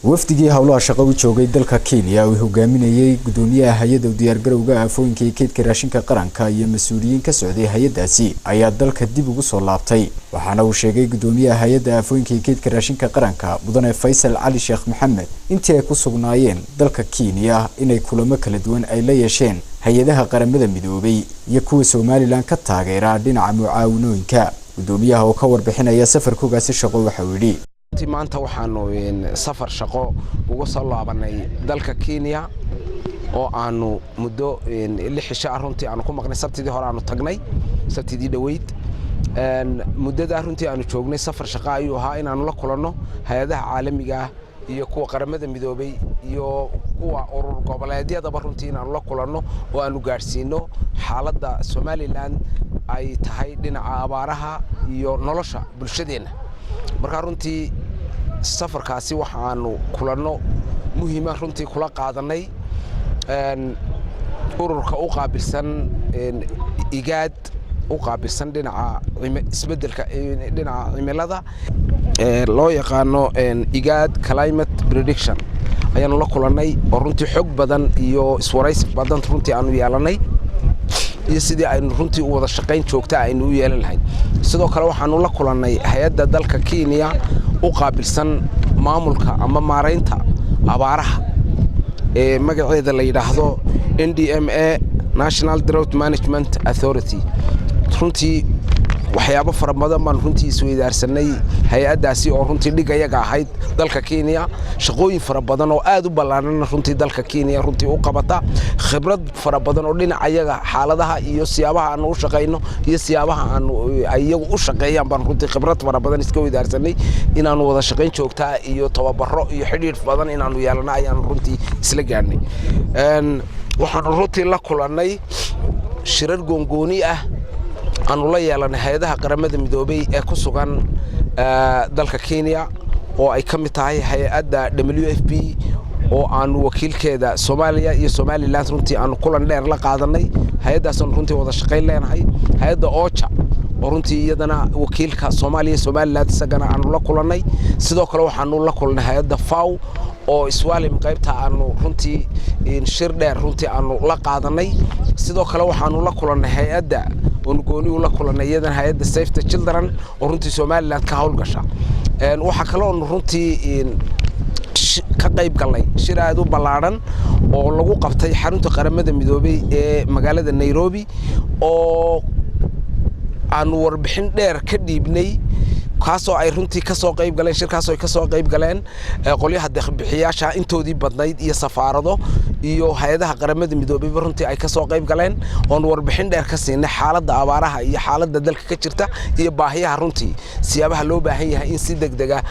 wafdigii hawlaha shaqo u joogay dalka Kenya oo hogaaminayay gudoomiyaha hay'adda diyaargarowga aafooyinka keedka raashinka qaranka iyo mas'uuliyiin ka socday hay'adaasi ayaa dalka dib ugu soo laabtay waxaana uu sheegay gudoomiyaha hay'adda aafooyinka keedka raashinka qaranka mudane Faisal Ali Sheikh Mohamed intii ay ku sugnaayeen dalka Kenya inay kulamo kala duwan ay la yeesheen hay'adaha qaramada midoobay iyo kuwa Soomaaliland ka taageera dhinaca mucaawinooyinka gudoomiyaha oo ka warbixinaya safarkoogaasi shaqo waxa uu yiri maanta waxaanu safar shaqo uga soo laabanay dalka Kenya oo aanu muddo 6 shaar runtii aanu ku maqnay sabtidii hore aanu tagnay sabtidii dhaweyd muddada runtii aanu joognay safar shaqo ayuu ahaa in aanu la kulanno hay'adaha caalamiga iyo kuwa qaramada midoobay iyo kuwa urur goboleedyada runtii in aanu la kulanno oo aanu gaarsiino xaaladda Soomaaliland ay tahay dhinaca abaaraha iyo nolosha bulshadeena marka runtii safarkaasi waxaanu kulanno muhiim ah runtii kula qaadanay ururka u qaabilsan igaad u qaabilsan dhinaca isbedelka dhinaca cimilada loo yaqaano igaad climate prediction ayaanu la kulanay oo runtii xog badan iyo iswaraysi badan runtii aanu yeelanay iyo sidii aynu runtii u wada shaqayn joogta aynu u yeelan lahayn sidoo kale waxaanu la kulannay hay'adda dalka Kenya u qaabilsan maamulka ama maareynta abaaraha magaceeda la yiraahdo NDMA National Drought Management Authority runtii waxyaabo fara badan baan runtii isweydaarsanay hay'adaasi oo runtii dhigayaga ahayd dalka Kenya shaqooyin fara badan oo aad u ballaaran runtii dalka Kenya runtii u qabata khibrad fara badan oo dhinacayaga xaaladaha iyo siyaabaha aan u shaqeyno iyo siyaabaha aan ayagu u shaqeeyaan baan runtii khibrad fara badan iska weydaarsanay inaanu wada shaqeyn joogta iyo tababaro iyo xiriir badan inaanu yeelano ayaan runtii isla gaarnay waxaan runtii la kulannay shirar gooni ah aanu la yeelanay hay'adaha qaramada midoobay ee ku sugan dalka Kenya oo ay ka mid tahay hay'adda WFP oo aanu wakiilkeeda Soomaaliya iyo Somaliland runtii aanu kulan dheer la qaadanay hay'adaas runtii wada shaqeyn leenahay hay'adda OCHA oo runtii iyadana wakiilka Soomaaliya Somaliland isagana aanu la kulannay sidoo kale waxaanu la kulnay hay'adda FAO oo Iswaalim qaybta aanu runtii shir dheer runtii aanu la qaadanay sidoo kale waxaanu la kulannay hay'adda ونقولي ولا كلنا يدنا هيدا Save the Children ورنتي Somaliland كهول قشة waxa kale oo runtii ka qayb galay shir aad u ballaaran oo lagu qabtay xarunta qaramada midoobay ee magaalada Nairobi oo aanu warbixin dheer ka dhiibnay kaasoo ay runtii ka soo qayb galeen shirkaas oo ka soo qayb galeen qolyaha deeq-bixiyaasha intoodii badnayd iyo safaarado iyo hay'adaha qaramada midoobay runtii ay ka soo qayb galeen oo warbixin dheer ka siinay xaaladda abaaraha iyo xaaladda dalka ka jirta iyo baahiyaha runtii siyaabaha loo baahan yahay in si degdeg ah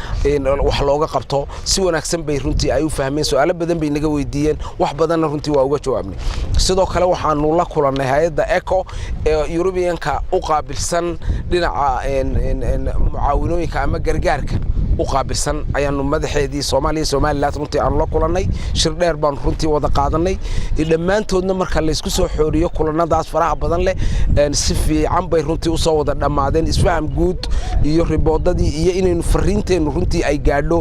wax looga qabto si wanaagsan bay runtii ay u fahmeen su'aalo badan bay naga weydiiyeen wax badanna runtii waa uga jawaabnay sidoo kale waxaanu la kulannay hay'adda ECO ee European-ka u qaabilsan dhinaca mucaawinooyinka ama gargaarka u qaabilsan ayaanu madaxeedii Soomaaliya Somaliland runtii aan la kulannay shir dheer baan runtii wada qaadanay dhammaantoodna marka la isku soo xooriyo kulanadaas faraha badan leh si fiican bay runtii u soo wada dhamaadeen isfaham guud iyo riboodadii iyo inaynu fariinteenu runtii ay gaadho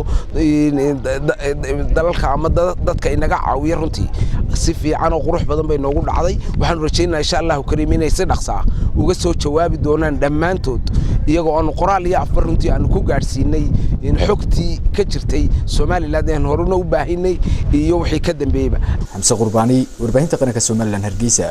dalalka ama dadka inaga caawiya runtii si fiican oo qurux badan bay noogu dhacday waxaan rajaynayaa insha Allah kariim inay si dhaqso ah uga soo jawaabi doonaan dhammaantood iyagoo aan qoraal iyo afar runtii aan ku gaarsiinay in xogtii ka jirtay Somaliland ee horena u baahinay iyo wixii ka dambeeyay Xamse Qurbani warbaahinta qaranka Somaliland Hargeysa